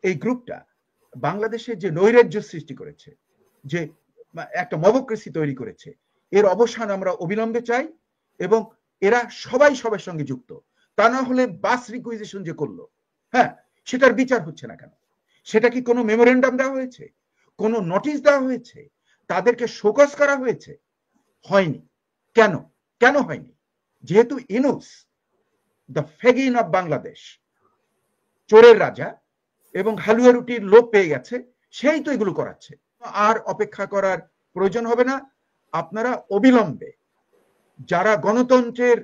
এই গ্রুপটা বাংলাদেশে যে নৈরাজ্য সৃষ্টি করেছে, যে একটা মবক্রেসি তৈরি করেছে, এর অবসান আমরা অবিলম্বে চাই এবং এরা সবাই সবার সঙ্গে যুক্ত। তা না হলে বাস রিকুইজিশন যে করলো, হ্যাঁ, সেটার বিচার হচ্ছে না কেন? সেটা কি কোনো মেমোরেন্ডাম দেওয়া হয়েছে, কোনো নোটিশ দেওয়া হয়েছে, তাদেরকে শোকজ করা হয়েছে? হয়নি। কেন? কেন হয়নি? যেহেতু ইউনূস দ্য ফেগিন অফ বাংলাদেশ, চোরের রাজা এবং হালুয়া রুটির লোভ পেয়ে গেছে, সেই তো এগুলো করাচ্ছে। আর অপেক্ষা করার প্রয়োজন হবে না। আপনারা অবিলম্বে যারা গণতন্ত্রের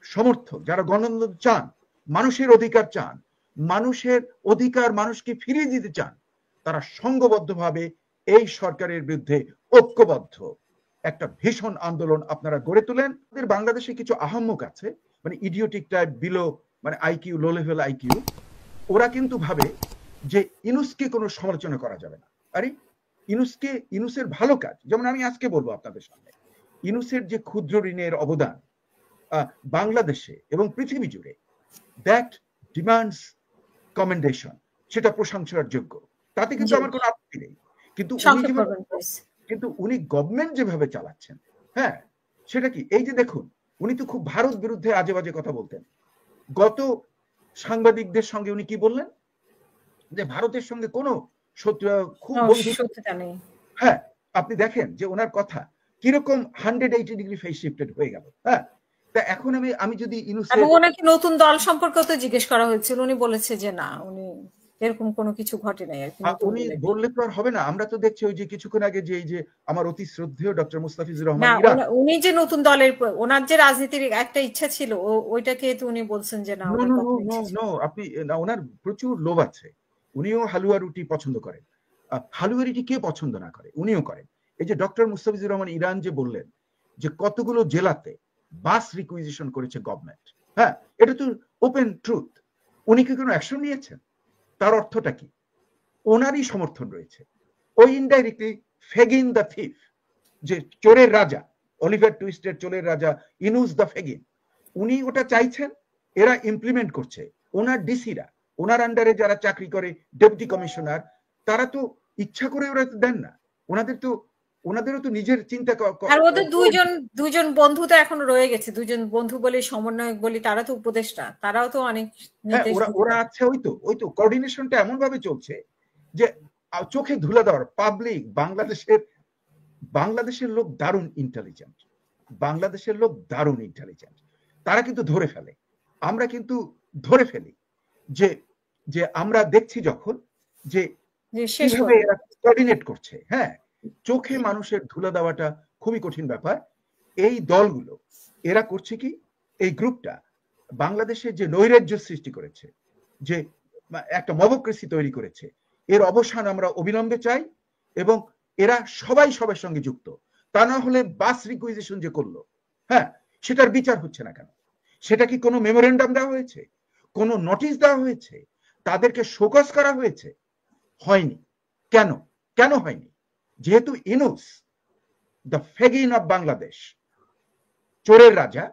সমর্থক, যারা গণতন্ত্র চান, মানুষের অধিকার চান, মানুষের অধিকার মানুষকে ফিরিয়ে দিতে চান, তারা সংঘবদ্ধভাবে এই সরকারের বিরুদ্ধে ঐক্যবদ্ধ একটা ভীষণ আন্দোলন আপনারা গড়ে তোলেন। বাংলাদেশে কিছু আহাম্মক আছে, মানে ইডিওটিক টাইপ, বিলো মানে আইকিউ, লো লেভেল আইকিউ, ওরা কিন্তু ভাবে যে ইউনূসকে কোনো সমালোচনা করা যাবে না। আরে ইউনূসের ভালো কাজ, যেমন আমি আজকে বলবো আপনাদের সামনে, ইউনূসের যে ক্ষুদ্র ঋণের অবদান বাংলাদেশে এবং পৃথিবী জুড়ে, দ্যাট ডিমান্ডস কমেন্ডেশন, সেটা প্রশংসার যোগ্য, তাতে কিন্তু আমার কোনো আপত্তি নেই। কিন্তু উনি গভর্নমেন্ট যেভাবে চালাচ্ছেন, হ্যাঁ, সেটা কি? এই যে দেখুন, উনি তো খুব ভারত বিরুদ্ধে আজে বাজে কথা বলতেন। গত সাংবাদিকদের সঙ্গে উনি কি বললেন? যে ভারতের সঙ্গে কোনো খুব বন্ধুত্ব নেই। হ্যাঁ, আপনি দেখেন যে ওনার কথা কিরকম 180 ডিগ্রি ফেস শিফটেড হয়ে গেল। হ্যাঁ, তা এখন আমি যদি ওনাকে নতুন দল সম্পর্কে তো জিজ্ঞেস করা হয়েছিল, উনি বলেছে যে না, উনি এরকম কোনো কিছু ঘটে নাই আর কি। উনি বললে তো আর হবে না। আমরা তো দেখছি ওই যে কিছুক্ষণ আগে যে এই যে আমার অতি শ্রদ্ধেয় ডক্টর মুস্তাফিজুর রহমান ইরান, উনি যে নতুন দলের, ওনার যে রাজনীতির একটা ইচ্ছা ছিল, ওইটাকে তো উনি বলছেন যে না, আপনি না, ওনার প্রচুর লোভ আছে। উনিও হালুয়া রুটি পছন্দ করেন। হালুয়া রুটি কে পছন্দ না করে? উনিও করেন। এই যে ডক্টর মুস্তাফিজুর রহমান ইরান যে বললেন যে কতগুলো জেলাতে বাস রিকুইজিশন করেছে গভর্নমেন্ট, হ্যাঁ, এটা তো ওপেন ট্রুথ। উনি কি কোনো অ্যাকশন নিয়েছেন? তার অর্থটা কি? ওনারই সমর্থন রয়েছে। ওই ইনডাইরেক্টলি ফেগিন দ্য থিফ, যে চোরের রাজা, অলিভার টুইস্টের চোরের রাজা ইউনূস দ্য ফেগিন, উনি ওটা চাইছেন, এরা ইমপ্লিমেন্ট করছে। ওনার ডিসিরা, ওনার আন্ডারে যারা চাকরি করে, ডেপুটি কমিশনার, তারা তো ইচ্ছা করে ওরা দেন না। ওনাদেরও তো নিজের চিন্তা। আর ওদের দুইজন বন্ধু তো এখন রয়ে গেছে, দুইজন বন্ধু বলি, সমন্বয়ক বলি, তারা তো উপদেষ্টা, তারাও তো অনেক নির্দেশ। ওরা আছে, ওই তো কোঅর্ডিনেশনটা এমন ভাবে চলছে যে চোখে ধুলা দেওয়ার। পাবলিক, বাংলাদেশের লোক দারুণ ইন্টেলিজেন্ট, বাংলাদেশের লোক দারুণ ইন্টেলিজেন্ট, তারা কিন্তু ধরে ফেলে। আমরা কিন্তু ধরে ফেলি যে আমরা দেখছি যখন যে কিভাবে এরা কোঅর্ডিনেট করছে। হ্যাঁ, চোখে মানুষের ধুলা দেওয়াটা খুবই কঠিন ব্যাপার। এই দলগুলো এরা করছে কি, এই গ্রুপটা বাংলাদেশে যে নৈরাজ্য সৃষ্টি করেছে, যে একটা মবক্রেসি তৈরি করেছে, এর অবসান আমরা অবিলম্বে চাই এবং এরা সবাই সবার সঙ্গে যুক্ত। তা না হলে বাস রিকুইজিশন যে করলো, হ্যাঁ, সেটার বিচার হচ্ছে না কেন? সেটা কি কোনো মেমোরেন্ডাম দেওয়া হয়েছে, কোনো নোটিশ দেওয়া হয়েছে, তাদেরকে শোকজ করা হয়েছে? হয়নি। কেন? কেন হয়নি? যেহেতু ইউনূস দ্য ফেগিন অফ বাংলাদেশ, চোরের রাজা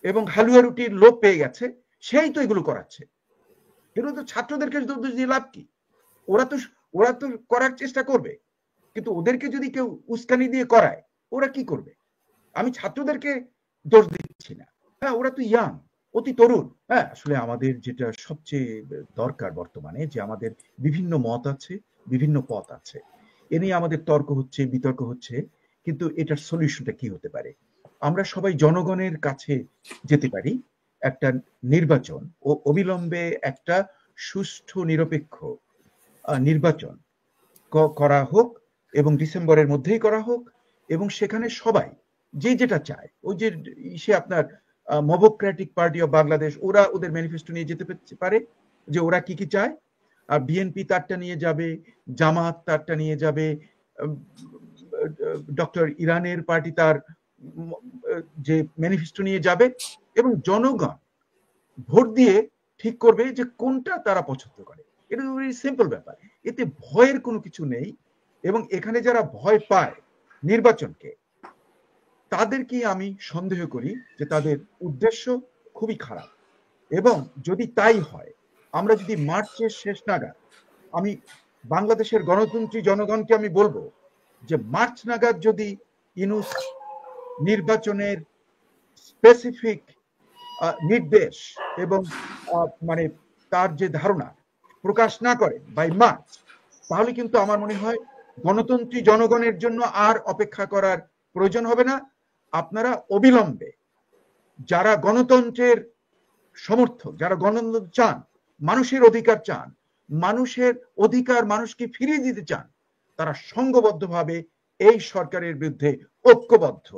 এবং হালুয়া রুটির লোভ পেয়ে গেছে, সেই তো এগুলো করাচ্ছে। এগুলো তো ছাত্রদেরকে দোষ দিয়ে লাভ কি? ওরা তো করার চেষ্টা করবে, কিন্তু ওদেরকে যদি কেউ উস্কানি দিয়ে করায়, ওরা কি করবে? আমি ছাত্রদেরকে দোষ দিচ্ছি না। হ্যাঁ, ওরা তো ইয়াং, অতি তরুণ। হ্যাঁ, আসলে আমাদের যেটা সবচেয়ে দরকার বর্তমানে, যে আমাদের বিভিন্ন মত আছে, বিভিন্ন পথ আছে, এ নিয়ে আমাদের তর্ক হচ্ছে, বিতর্ক হচ্ছে, কিন্তু এটার সলিউশনটা কি হতে পারে? আমরা সবাই জনগণের কাছে যেতে পারি। একটা নির্বাচন ও অবিলম্বে একটা সুষ্ঠু নিরপেক্ষ নির্বাচন করা হোক এবং ডিসেম্বরের মধ্যেই করা হোক, এবং সেখানে সবাই যে যেটা চায়, ওই যে সে আপনার মবক্রেটিক পার্টি অফ বাংলাদেশ, ওরা ওদের ম্যানিফেস্টো নিয়ে যেতে পারে যে ওরা কি কি চায়, আর বিএনপি তারটা নিয়ে যাবে, জামাত তারটা নিয়ে যাবে, ডক্টর ইরানের পার্টি তার যে ম্যানিফেস্টো নিয়ে যাবে, এবং জনগণ ভোট দিয়ে ঠিক করবে যে কোনটা তারা পছন্দ করে। এটা ভেরি সিম্পল ব্যাপার, এতে ভয়ের কোনো কিছু নেই। এবং এখানে যারা ভয় পায় নির্বাচনকে, তাদেরকে আমি সন্দেহ করি যে তাদের উদ্দেশ্য খুবই খারাপ। এবং যদি তাই হয়, আমরা যদি মার্চের শেষ নাগাদ আমি বাংলাদেশের গণতন্ত্রী জনগণকে আমি বলবো যে মার্চ নাগাদ যদি ইউনূস নির্বাচনের স্পেসিফিক নির্দেশ এবং মানে তার যে ধারণা প্রকাশ না করে বাই মার্চ, তাহলে কিন্তু আমার মনে হয় গণতন্ত্রী জনগণের জন্য আর অপেক্ষা করার প্রয়োজন হবে না। আপনারা অবিলম্বে যারা গণতন্ত্রের সমর্থক, যারা গণতন্ত্র চান, মানুষের অধিকার চান, মানুষের অধিকার মানুষকে ফিরিয়ে দিতে চান, তারা সংঘবদ্ধভাবে এই সরকারের বিরুদ্ধে ঐক্যবদ্ধ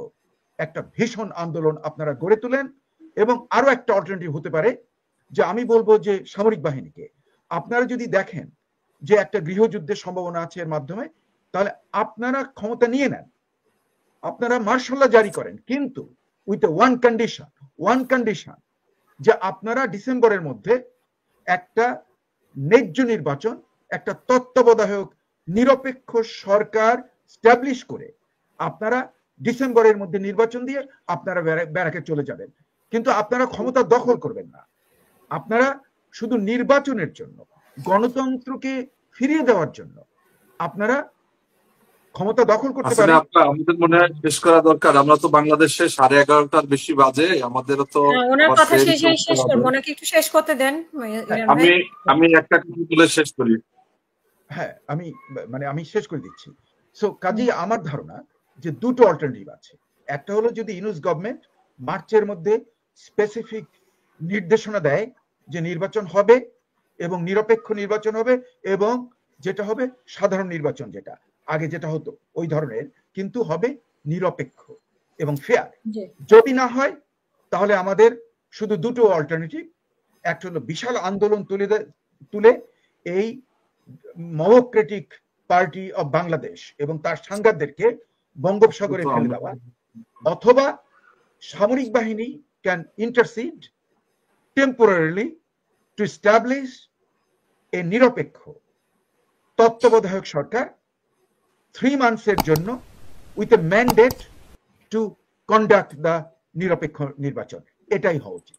একটা ভীষণ আন্দোলন আপনারা গড়ে তোলেন। এবং আরো একটা অল্টারনেটিভ হতে পারে যে আমি বলবো যে সামরিক বাহিনীকে আপনারা যদি দেখেন যে একটা গৃহযুদ্ধের সম্ভাবনা আছে এর মাধ্যমে, তাহলে আপনারা ক্ষমতা নিয়ে নেন, আপনারা মার্শাল ল জারি করেন, কিন্তু উইথ ওয়ান কন্ডিশন যে আপনারা ডিসেম্বরের মধ্যে একটা ন্যায্য নির্বাচন, একটা তত্ত্বাবধায়ক নিরপেক্ষ সরকার স্ট্যাবলিশ করে আপনারা ডিসেম্বরের মধ্যে নির্বাচন দিয়ে আপনারা ব্যারাকে চলে যাবেন। কিন্তু আপনারা ক্ষমতা দখল করবেন না, আপনারা শুধু নির্বাচনের জন্য, গণতন্ত্রকে ফিরিয়ে দেওয়ার জন্য আপনারা ক্ষমতা দখল করতে পারেন। আমাদের মনে হয় শেষ করা দরকার। আমরা তো বাংলাদেশে 11:30টার বেশি বাজে, আমাদেরও তো ওনার কথা শেষ করব, ওনাকে একটু শেষ করতে দেন। আমি একটা কথা বলে শেষ করি। হ্যাঁ, আমি শেষ করে দিচ্ছি। সো কাজেই আমার ধারণা যে দুটো অল্টারনেটিভ আছে। একটা হলো যদি ইউনূস গভর্নমেন্ট মার্চের মধ্যে স্পেসিফিক নির্দেশনা দেয় যে নির্বাচন হবে এবং নিরপেক্ষ নির্বাচন হবে, এবং যেটা হবে সাধারণ নির্বাচন, যেটা আগে যেটা হতো ওই ধরনের, কিন্তু হবে নিরপেক্ষ এবং ফেয়ার। যদি না হয় তাহলে আমাদের শুধু দুটো অল্টারনেটিভ, একটা হলো বিশাল আন্দোলন তুলে এই ডেমোক্রেটিক পার্টি অফ বাংলাদেশ এবং তার সাংবাদিকদেরকে বঙ্গোপসাগরে ফেলে দেওয়া, অথবা সামরিক বাহিনী can intercede temporarily to establish a নিরপেক্ষ তত্ত্বাবধায়ক সরকার 3 মান্থসের জন্য with a mandate to conduct the নিরপেক্ষ নির্বাচন। এটাই হওয়া উচিত।